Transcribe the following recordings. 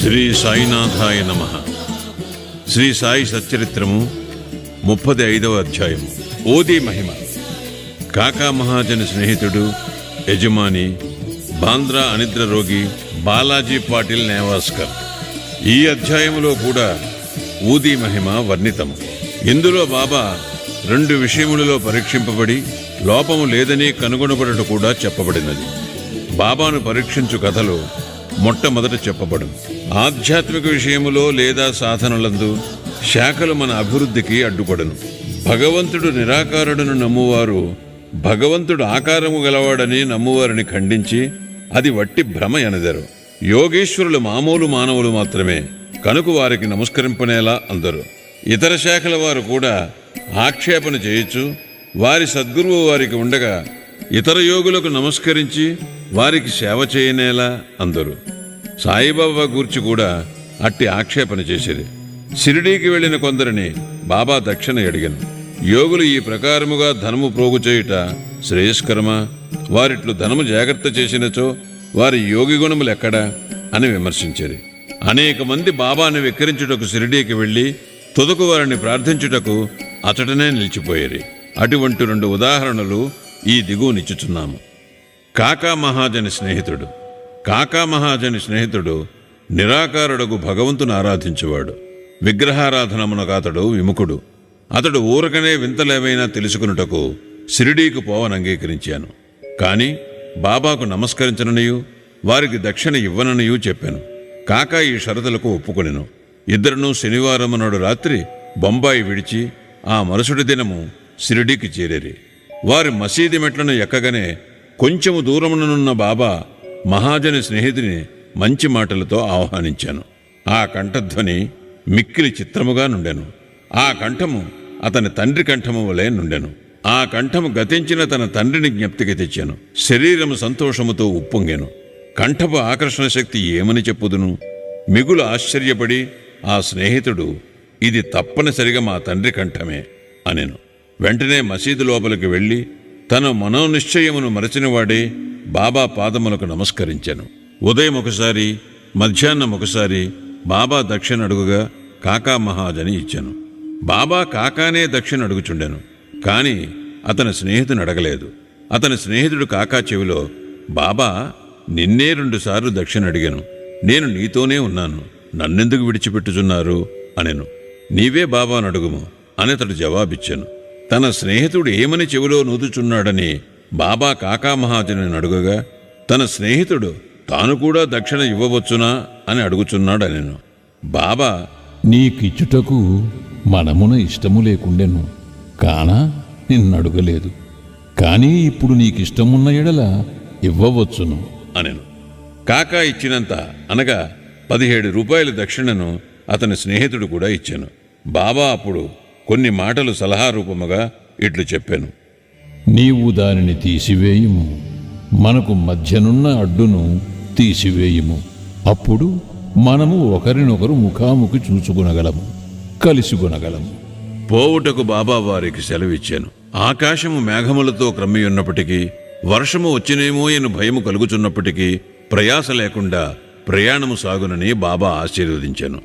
శ్రీ సాయినాథాయ నమః. శ్రీ సాయి సచ్చరిత్రము 35వ అధ్యాయము. ఓదీ మహిమ. కాకా మహాజన్ స్నేహితుడు, యజమాని, బాంద్రా అనిద్ర రోగి బాలాజీ పాటిల్ నేవాస్కర్. ఈ అధ్యాయములో కూడా ఊదీ మహిమ వర్ణితము. ఇందులో బాబా 2 విషయములలో పరీక్షింపబడి లోపము లేదని కనుగొనబడట కూడా చెప్పబడినది. బాబాను పరీక్షించు కథలో మొట్టమొదట చెప్పబడును. ఆధ్యాత్మిక విషయములో లేదా సాధనలందు శాఖలు మన అభివృద్ధికి అడ్డుపడను. భగవంతుడు నిరాకారుడును నమ్మువారు భగవంతుడు ఆకారము గలవాడని నమ్మువారిని ఖండించి అది వట్టి భ్రమ ఎనదరు. యోగీశ్వరులు మామూలు మానవులు మాత్రమే కనుక వారికి నమస్కరింపనేలా అందరు. ఇతర శాఖల వారు కూడా ఆక్షేపణ చేయొచ్చు. వారి సద్గురువు వారికి ఉండగా ఇతర యోగులకు నమస్కరించి వారికి సేవ చేయనేలా అందరు. సాయిబాబా గూర్చి కూడా అట్టి ఆక్షేపణ చేసేది. షిరిడీకి వెళ్లిన కొందరిని బాబా దక్షిణ అడిగను. యోగులు ఈ ప్రకారముగా ధనము ప్రోగు చేయుట శ్రేయస్కరమా? వారిట్లు ధనము జాగ్రత్త చేసినచో వారి యోగి గుణములెక్కడా అని విమర్శించేది. అనేక మంది బాబాను వెక్కిరించుటకు షిరిడీకి వెళ్లి తుదకు వారిని ప్రార్థించుటకు అతడనే నిలిచిపోయేది. అటువంటి 2 ఉదాహరణలు ఈ దిగువనిచ్చుచున్నాము. కాకా మహాజని స్నేహితుడు. కాకా మహాజని స్నేహితుడు నిరాకారుడగు భగవంతుని ఆరాధించువాడు. విగ్రహారాధనమునకు అతడు విముఖుడు. అతడు ఊరకనే వింతలేవైనా తెలుసుకున్నటకు షిరిడీకి పోవని అంగీకరించాను. కాని బాబాకు నమస్కరించననియు వారికి దక్షిణ ఇవ్వననియూ చెప్పాను. కాకా ఈ షరతులకు ఒప్పుకొనెను. ఇద్దరును శనివారం నాడు రాత్రి బొంబాయి విడిచి ఆ మరుసటి దినము షిరిడీకి చేరేరి. వారి మసీది మెట్లను ఎక్కగానే కొంచెము దూరముననున్న బాబా మహాజని స్నేహితుని మంచి మాటలతో ఆహ్వానించాను. ఆ కంఠధ్వని మిక్కిలి చిత్రముగా నుండెను. ఆ కంఠము అతని తండ్రి కంఠము వలె నుండెను. ఆ కంఠము గతించిన తన తండ్రిని జ్ఞప్తికి తెచ్చాను. శరీరము సంతోషముతో ఉప్పొంగెను. కంఠపు ఆకర్షణ శక్తి ఏమని చెప్పుదును? మిగులు ఆశ్చర్యపడి ఆ స్నేహితుడు ఇది తప్పనిసరిగా మా తండ్రి కంఠమే అనెను. వెంటనే మసీదు లోపలికి వెళ్లి తన మనోనిశ్చయమును మరచినవాడే బాబా పాదములకు నమస్కరించాను. ఉదయం ఒకసారి, మధ్యాహ్నం ఒకసారి బాబా దక్షిణ అడుగుగా కాకా మహాజని ఇచ్చాను. బాబా కాకానే దక్షిణ అడుగుచుండెను. కాని అతని స్నేహితుని అడగలేదు. అతని స్నేహితుడు కాకా చెవిలో, బాబా నిన్నే 2 సార్లు దక్షిణ అడిగాను. నేను నీతోనే ఉన్నాను, నన్నెందుకు విడిచిపెట్టుచున్నారు అనెను. నీవే బాబాను అడుగుము అని అతడు జవాబిచ్చాను. తన స్నేహితుడు ఏమని చెవిలో నూదుచున్నాడని బాబా కాకా మహాజని అడుగగా తన స్నేహితుడు తాను కూడా దక్షిణ ఇవ్వవచ్చునా అని అడుగుచున్నాడనెను. బాబా, నీకిచ్చుటకు మనమున ఇష్టము లేకుండెను కానా నిన్నడుగలేదు. కానీ ఇప్పుడు నీకిష్టమున్న ఎడల ఇవ్వవచ్చును అనెను. కాకా ఇచ్చినంత అనగా 17 రూపాయల దక్షిణను అతని స్నేహితుడు కూడా ఇచ్చాను. బాబా అప్పుడు కొన్ని మాటలు సలహా రూపముగా ఇట్లు చెప్పాను. నీవు దానిని తీసివేయుము, మనకు మధ్యనున్న అడ్డును తీసివేయుము. అప్పుడు మనము ఒకరినొకరు ముఖాముఖి చూచుకొనగలము, కలిసికొనగలము. పోవుటకు బాబా వారికి సెలవిచ్చాను. ఆకాశము మేఘములతో క్రమ్మియున్నప్పటికీ, వర్షము వచ్చినేమో అని భయము కలుగుచున్నప్పటికీ ప్రయాస లేకుండా ప్రయాణము సాగునని బాబా ఆశీర్వదించాను.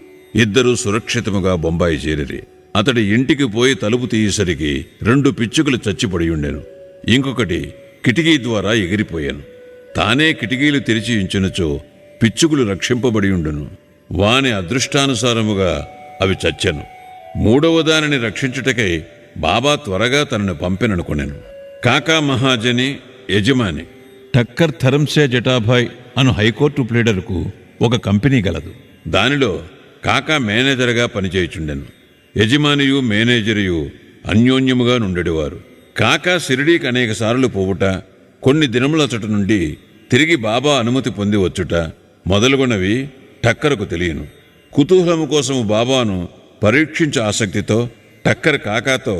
ఇద్దరూ సురక్షితముగా బొంబాయి చేరిరి. అతడి ఇంటికి పోయి తలుపు తీయేసరికి 2 పిచ్చుకలు చచ్చిపడియుండెను. ఇంకొకటి కిటికీ ద్వారా ఎగిరిపోయాను. తానే కిటికీలు తెరిచి ఉంచినచో పిచ్చుకలు రక్షింపబడి ఉండును. వాని అదృష్టానుసారముగా అవి చచ్చెను. 3వ దానిని రక్షించుటకై బాబా త్వరగా తనను పంపెననుకొనెను. కాకా మహాజని యజమాని ఠక్కర్ ధరంసే జటాభాయ్ అను హైకోర్టు ప్లీడర్కు ఒక కంపెనీ గలదు. దానిలో కాకా మేనేజర్గా పనిచేయుచుండెను. యజమానియు మేనేజరియు అన్యోన్యముగా నుండెడివారు. కాకా షిరిడీకి అనేక సార్లు పోవుట, కొన్ని దినములచట నుండి తిరిగి బాబా అనుమతి పొంది వచ్చుట మొదలుగున్నవి ఠక్కర్కు తెలియను. కుతూహలము కోసము బాబాను పరీక్షించే ఆసక్తితో ఠక్కర్ కాకాతో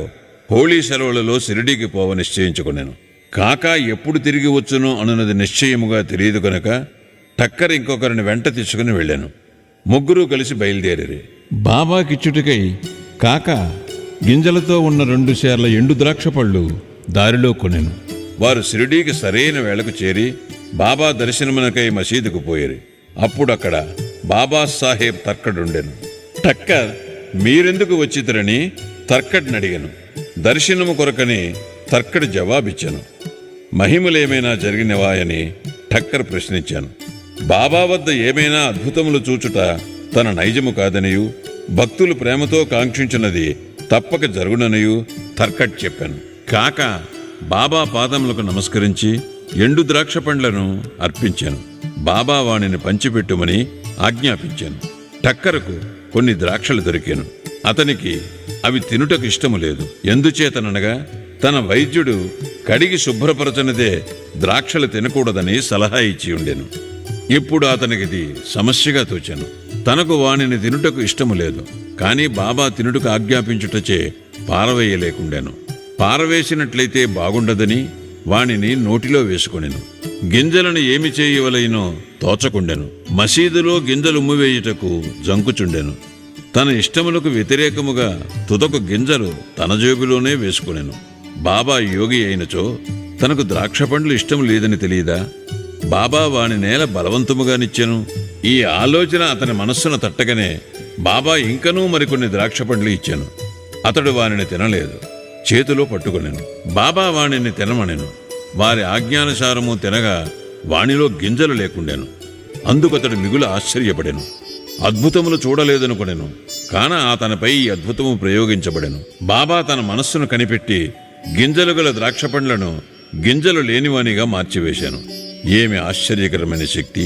హోళీ సెలవులలో షిరిడీకి పోవ నిశ్చయించుకున్నాను. కాకా ఎప్పుడు తిరిగి వచ్చునో అనున్నది నిశ్చయముగా తెలియదు కనుక ఠక్కర్ ఇంకొకరిని వెంట తీసుకుని వెళ్ళాను. ముగ్గురూ కలిసి బయలుదేరి బాబాకిచ్చుటికై కాకా గింజలతో ఉన్న 2 సేర్ల ఎండు ద్రాక్ష పళ్ళు దారిలో కొనెను. వారు షిరిడీకి సరైన వేళకు చేరి బాబా దర్శనమునకై మసీదుకు పోయేరి. అప్పుడక్కడ బాబాసాహెబ్ తర్కడుండెను. టక్కర్ మీరెందుకు వచ్చిద్దరని తర్కడ్నడిగను. దర్శనము కొరకని తర్కడు జవాబిచ్చాను. మహిమలేమైనా జరిగినవాయని ఠక్కర్ ప్రశ్నించాను. బాబా వద్ద ఏమైనా అద్భుతములు చూచుట తన నైజము కాదనియు, భక్తులు ప్రేమతో కాంక్షించినది తప్పక జరుగుననియు తర్కట్ చెప్పాను. కాక బాబా పాదములకు నమస్కరించి ఎండు ద్రాక్ష పండ్లను అర్పించాను. బాబా వాణిని పంచిపెట్టుమని ఆజ్ఞాపించాను. టక్కరకు కొన్ని ద్రాక్షలు దొరికాను. అతనికి అవి తినుటకు ఇష్టము లేదు. ఎందుచేతననగా తన వైద్యుడు కడిగి శుభ్రపరచనిదే ద్రాక్షలు తినకూడదని సలహా ఇచ్చి ఉండెను. ఇప్పుడు అతనికిది సమస్యగా తోచాను. తనకు వానిని తినుటకు ఇష్టము లేదు, కాని బాబా తినుటకు ఆజ్ఞాపించుటచే పారవేయలేకుండాను. పారవేసినట్లయితే బాగుండదని వానిని నోటిలో వేసుకొనెను. గింజలను ఏమి చేయవలైనో తోచకుండెను. మసీదులో గింజలు ఉమ్మివేయుటకు జంకుచుండెను. తన ఇష్టములకు వ్యతిరేకముగా తుదకు గింజలు తన జేబులోనే వేసుకునెను. బాబా యోగి అయినచో తనకు ద్రాక్ష పండ్లు ఇష్టం లేదని తెలియదా? బాబా వాని నేల బలవంతముగానిచ్చెను. ఈ ఆలోచన అతని మనస్సును తట్టగానే బాబా ఇంకనూ మరికొన్ని ద్రాక్ష పండ్లు ఇచ్చాను. అతడు వానిని తినలేదు, చేతిలో పట్టుకొనెను. బాబా వానిని తినమనెను. వారి ఆజ్ఞానుసారము తినగా వానిలో గింజలు లేకుండెను. అందుకతడు మిగులు ఆశ్చర్యపడెను. అద్భుతములు చూడలేదనుకొనెను. కాన అతనిపై ఈ అద్భుతము ప్రయోగించబడెను. బాబా తన మనస్సును కనిపెట్టి గింజలు గల ద్రాక్ష పండ్లను గింజలు లేనివానిగా మార్చివేశాను. ఏమి ఆశ్చర్యకరమైన శక్తి!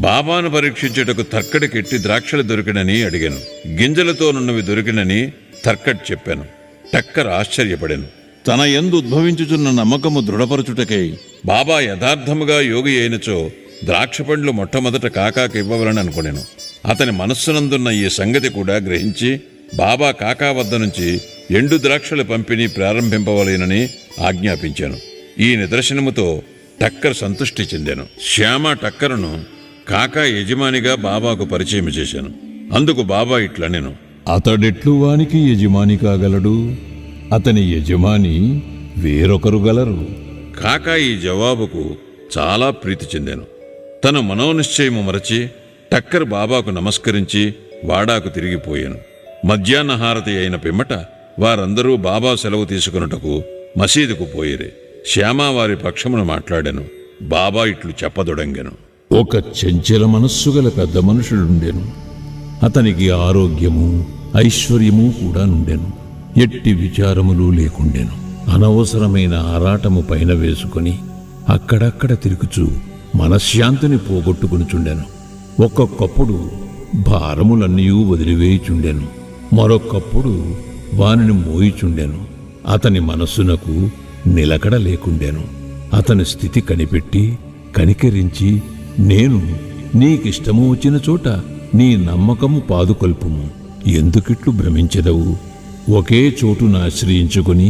బాబాను పరీక్షించుటకు తర్కడికెట్టి ద్రాక్షలు దొరికినని అడిగాను. గింజలతో నున్నవి దొరికినని తర్కడ్ చెప్పాను. టక్కర్ ఆశ్చర్యపడెను. తన యందు ఉద్భవించుచున్న నమ్మకము దృఢపరచుటకై బాబా యథార్థముగా యోగి అయినచో ద్రాక్ష పండ్లు మొట్టమొదట కాకాకి ఇవ్వవలని అనుకొనెను. అతని మనస్సునందున్న ఈ సంగతి కూడా గ్రహించి బాబా కాకా వద్ద నుంచి ఎండు ద్రాక్షల పంపిణీ ప్రారంభింపవలేనని ఆజ్ఞాపించాను. ఈ నిదర్శనముతో టక్కర్ సంతృష్టి చెందాను. శ్యామ టక్కరును కాకా యజమానిగా బాబాకు పరిచయం చేశాను. అందుకు బాబా ఇట్లనెను. అతడెట్లు వానికి యజమాని కాగలడు? అతని యజమాని వేరొకరు గలరు. కాకా ఈ జవాబుకు చాలా ప్రీతి చెందాను. తన మనోనిశ్చయము మరచి టక్కర్ బాబాకు నమస్కరించి వాడాకు తిరిగిపోయాను. మధ్యాహ్న హారతి అయిన పిమ్మట వారందరూ బాబా సెలవు తీసుకున్నటకు మసీదుకు పోయిరే. శ్యామ వారి పక్షమును మాట్లాడాను. బాబా ఇట్లు చెప్పదొడంగెను. ఒక చంచల మనస్సు గల పెద్ద మనుషుడుండెను. అతనికి ఆరోగ్యము ఐశ్వర్యము కూడా నుండెను. ఎట్టి విచారములు లేకుండెను. అనవసరమైన ఆరాటము పైన వేసుకొని అక్కడక్కడ తిరుగుచూ మనశ్శాంతిని పోగొట్టుకునిచుండెను. ఒక్కొక్కప్పుడు భారములన్నీ వదిలివేయుచుండెను. మరొక్కప్పుడు వానిని మోయిచుండెను. అతని మనస్సునకు నిలకడ లేకుండెను. అతని స్థితి కనిపెట్టి కనికరించి, నేను నీకిష్టము వచ్చిన చోట నీ నమ్మకము పాదుకొల్పుము. ఎందుకిట్లు భ్రమించెదవు? ఒకే చోటును ఆశ్రయించుకుని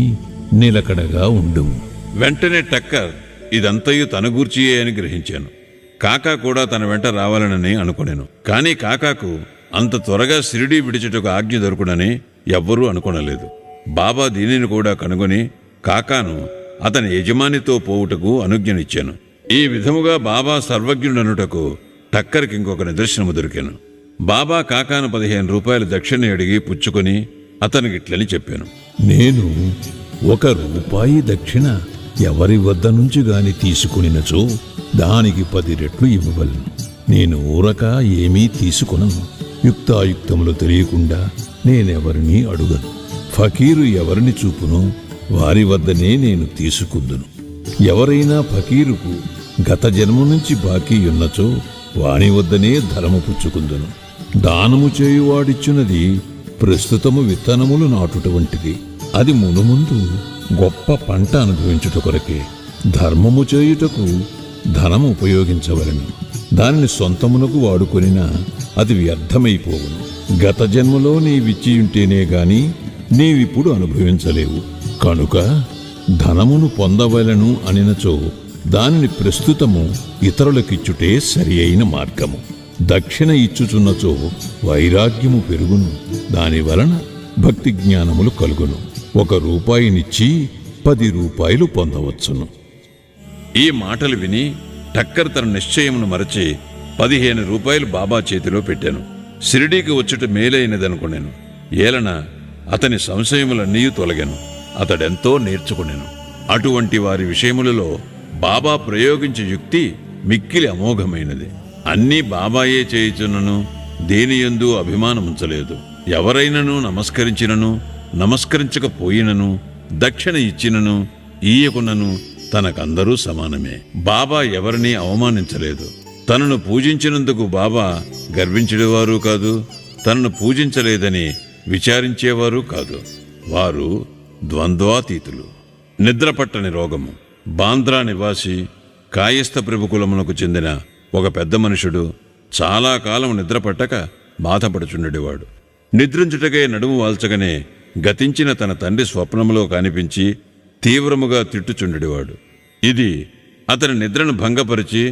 నిలకడగా ఉండుము. వెంటనే టక్కర్ ఇదంతయు తన గూర్చియే అని గ్రహించాను. కాకా కూడా తన వెంట రావాలనని అనుకొనెను. కాని కాకాకు అంత త్వరగా షిరిడీ విడిచుటకు ఆజ్ఞ దొరుకునని ఎవ్వరూ అనుకొనలేదు. బాబా దీనిని కూడా కనుగొని కాకాను అతని యజమానితో పోవుటకు అనుజ్ఞనిచ్చాను. ఈ విధముగా బాబా సర్వజ్ఞుడనుటకు టక్కర్కి ఇంకొక నిదర్శనము దొరికాను. బాబా కాకాను 15 రూపాయల దక్షిణ అడిగి పుచ్చుకొని అతనికిట్లని చెప్పాను. నేను 1 రూపాయి దక్షిణ ఎవరి వద్ద నుంచి గాని తీసుకునినచో దానికి 10 రెట్లు ఇవ్వవలను. నేను ఊరక ఏమీ తీసుకొనను. యుక్తాయుక్తములు తెలియకుండా నేనెవరినీ అడుగను. ఫకీరు ఎవరిని చూపునో వారి వద్దనే నేను తీసుకుందును. ఎవరైనా ఫకీరుకు గత జన్మ నుంచి బాకీ ఉన్నచో వాని వద్దనే ధరము పుచ్చుకుందును. దానము చేయువాడిచ్చున్నది ప్రస్తుతము విత్తనములు నాటుట వంటిది. అది మునుముందు గొప్ప పంట అనుభవించుట కొరకే. ధర్మము చేయుటకు ధనము ఉపయోగించవలను. దానిని సొంతమునకు వాడుకొనినా అది వ్యర్థమైపోవును. గత జన్మలో నీవిచ్చియుంటేనే గాని నీవిప్పుడు అనుభవించలేవు. కనుక ధనమును పొందవలను అనినచో దానిని ప్రస్తుతము ఇతరులకిచ్చుటే సరి అయిన మార్గము. దక్షిణ ఇచ్చుచున్నచో వైరాగ్యము పెరుగును. దాని వలన భక్తి జ్ఞానములు కలుగును. 1 రూపాయినిచ్చి 10 రూపాయలు పొందవచ్చును. ఈ మాటలు విని టక్కర్ తన నిశ్చయమును మరచి 15 రూపాయలు బాబా చేతిలో పెట్టాను. షిరిడీకి వచ్చుట మేలైనదనుకున్నాను. ఏలన అతని సంశయములన్నీ తొలగాను. అతడెంతో నేర్చుకున్నాను. అటువంటి వారి విషయములలో బాబా ప్రయోగించే యుక్తి మిక్కిలి అమోఘమైనది. అన్నీ బాబాయే చేయుచున్నను దేనియందు అభిమానముంచలేదు. ఎవరైనను నమస్కరించినను నమస్కరించకపోయినను దక్షిణ ఇచ్చినను ఈయకునను తనకందరూ సమానమే. బాబా ఎవరినీ అవమానించలేదు. తనను పూజించినందుకు బాబా గర్వించేవారు కాదు, తనను పూజించలేదని విచారించేవారు కాదు. వారు ద్వంద్వాతీతులు. నిద్రపట్టని రోగము. బాంద్రా నివాసి కాయస్థ ప్రభుకులమునకు చెందిన ఒక పెద్ద మనుషుడు చాలా కాలం నిద్రపట్టక బాధపడుచుండేవాడు. నిద్రించుటకై నడుము వాల్చగానే గతించిన తన తండ్రి స్వప్నములో కనిపించి తీవ్రముగా తిట్టుచుండెడివాడు. ఇది అతని నిద్రను భంగపరిచి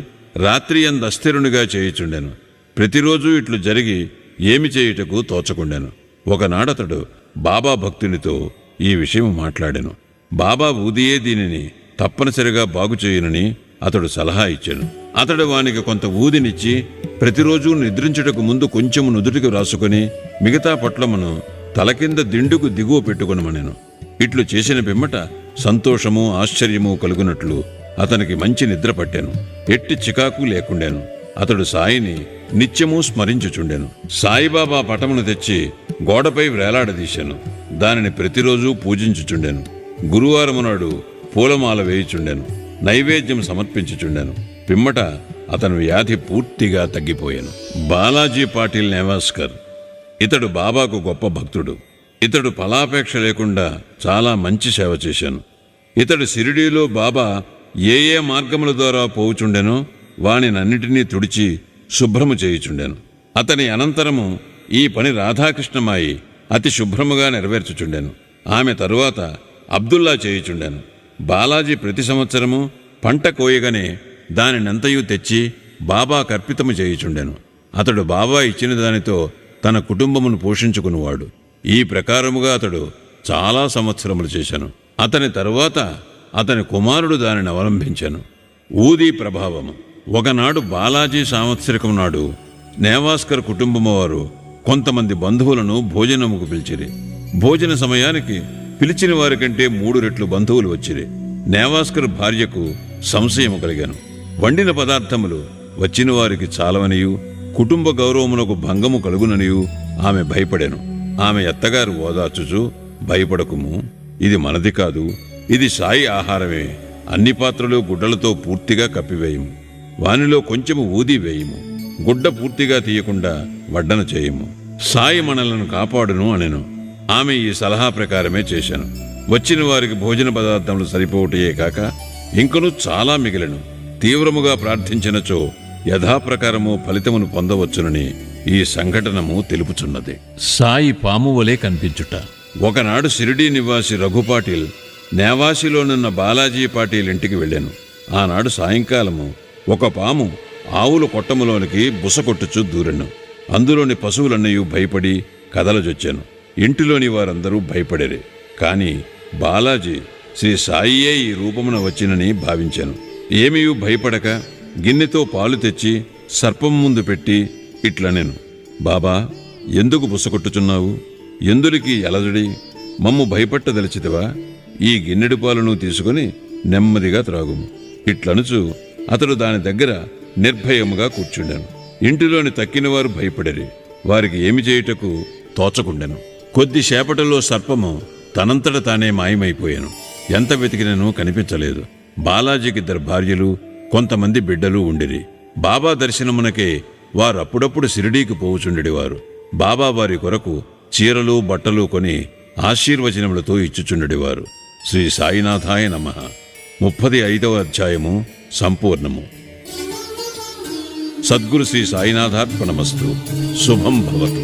రాత్రి యందు అస్థిరునిగా చేయుచుండెను. ప్రతిరోజూ ఇట్లు జరిగి ఏమి చేయుటకు తోచకుండెను. ఒకనాడతడు బాబా భక్తునితో ఈ విషయం మాట్లాడెను. బాబా ఊదియే దీనిని తప్పనిసరిగా బాగుచేయునని అతడు సలహా ఇచ్చాను. అతడు వానికి కొంత ఊదినిచ్చి ప్రతిరోజు నిద్రించుటకు ముందు కొంచెము నుదుటికి రాసుకుని మిగతా పొట్లమును తల కింద దిండుకు దిగువ పెట్టుకొనమనెను. ఇట్లు చేసిన పిమ్మట సంతోషము ఆశ్చర్యము కలుగునట్లు అతనికి మంచి నిద్ర పట్టాను. ఎట్టి చికాకు లేకుండాను. అతడు సాయిని నిత్యము స్మరించుచుండెను. సాయిబాబా పటమును తెచ్చి గోడపై వ్రేలాడదీశాను. దానిని ప్రతిరోజు పూజించుచుండెను. గురువారము నాడు పూలమాల వేయుచుండెను. నైవేద్యం సమర్పించుచుండెను. పిమ్మట అతని వ్యాధి పూర్తిగా తగ్గిపోయాను. బాలాజీ పాటిల్ నేవాస్కర్. ఇతడు బాబాకు గొప్ప భక్తుడు. ఇతడు ఫలాపేక్ష లేకుండా చాలా మంచి సేవ చేశాను. ఇతడు షిరిడీలో బాబా ఏ ఏ మార్గముల ద్వారా పోవుచుండెనో వానినన్నిటినీ తుడిచి శుభ్రము చేయుచుండెను. అతని అనంతరము ఈ పని రాధాకృష్ణమాయి అతి శుభ్రముగా నెరవేర్చుచుండెను. ఆమె తరువాత అబ్దుల్లా చేయుచుండెను. బాలాజీ ప్రతి సంవత్సరము పంట కోయగానే దానినంతయు తెచ్చి బాబా కర్పితము చేయుచుండెను. అతడు బాబా ఇచ్చిన దానితో తన కుటుంబమును పోషించుకునివాడు. ఈ ప్రకారముగా అతడు చాలా సంవత్సరములు చేశాను. అతని తరువాత అతని కుమారుడు దానిని అవలంబించాను. ఊదీ ప్రభావము. ఒకనాడు బాలాజీ సంవత్సరకం నాడు నేవాస్కర్ కుటుంబము వారు కొంతమంది బంధువులను భోజనముకు పిలిచిరి. భోజన సమయానికి పిలిచిన వారి కంటే 3 రెట్లు బంధువులు వచ్చిరి. నేవాస్కర్ భార్యకు సంశయము కలిగాను. వండిన పదార్థములు వచ్చిన వారికి చాలవనియు కుటుంబ గౌరవమునకు భంగము కలుగుననియు ఆమె భయపడెను. ఆమె అత్తగారు ఓదార్చుచు, భయపడకుము, ఇది మనది కాదు, ఇది సాయి ఆహారమే. అన్ని పాత్రలు గుడ్డలతో పూర్తిగా కప్పివేయము. వానిలో కొంచెము ఊది వేయము. గుడ్డ పూర్తిగా తీయకుండా వడ్డన చేయము. సాయి మనలను కాపాడును అనెను. ఆమె ఈ సలహా ప్రకారమే చేశాను. వచ్చిన వారికి భోజన పదార్థములు సరిపోవటయే కాక ఇంకనూ చాలా మిగిలెను. తీవ్రముగా ప్రార్థించినచో యథాప్రకారము ఫలితమును పొందవచ్చునని ఈ సంఘటనము తెలుపుచున్నది. సాయి పాము వలె కనిపించుట. ఒకనాడు షిరిడీ నివాసి రఘుపాటిల్ నేవాసిలోనున్న బాలాజీ పాటిల్ ఇంటికి వెళ్ళాను. ఆనాడు సాయంకాలము ఒక పాము ఆవుల కొట్టములోనికి బుసకొట్టుచు దూరెను. అందులోని పశువులన్నయూ భయపడి కదలజొచ్చాను. ఇంటిలోని వారందరూ భయపడేరే. కాని బాలాజీ శ్రీ సాయియే ఈ రూపమున వచ్చినని భావించాను. ఏమీయూ భయపడక గిన్నెతో పాలు తెచ్చి సర్పం ముందు పెట్టి ఇట్లనెను, బాబా, ఎందుకు బుసకొట్టుచున్నావు? ఎందులికి ఎలజడి? మమ్ము భయపట్టదలిచితివా? ఈ గిన్నెడు పాలను తీసుకుని నెమ్మదిగా త్రాగుము. ఇట్లనుచు అతడు దాని దగ్గర నిర్భయముగా కూర్చుండెను. ఇంటిలోని తక్కినవారు భయపడరి. వారికి ఏమి చేయుటకు తోచకుండెను. కొద్దిసేపటిలో సర్పము తనంతట తానే మాయమైపోయాను. ఎంత వెతికినను కనిపించలేదు. బాలాజీకి 2 భార్యలు, కొంతమంది బిడ్డలు ఉండిరి. బాబా దర్శనమునకే వారప్పుడప్పుడు షిరిడీకి పోవుచుండెడివారు. బాబా వారి కొరకు చీరలు బట్టలు కొని ఆశీర్వచనములతో ఇచ్చుచుండెడివారు. శ్రీ సాయినాథాయ నమః. 35వ అధ్యాయము సంపూర్ణము. సద్గురు శ్రీ సాయినాథార్పణమస్తు. శుభం భవతు.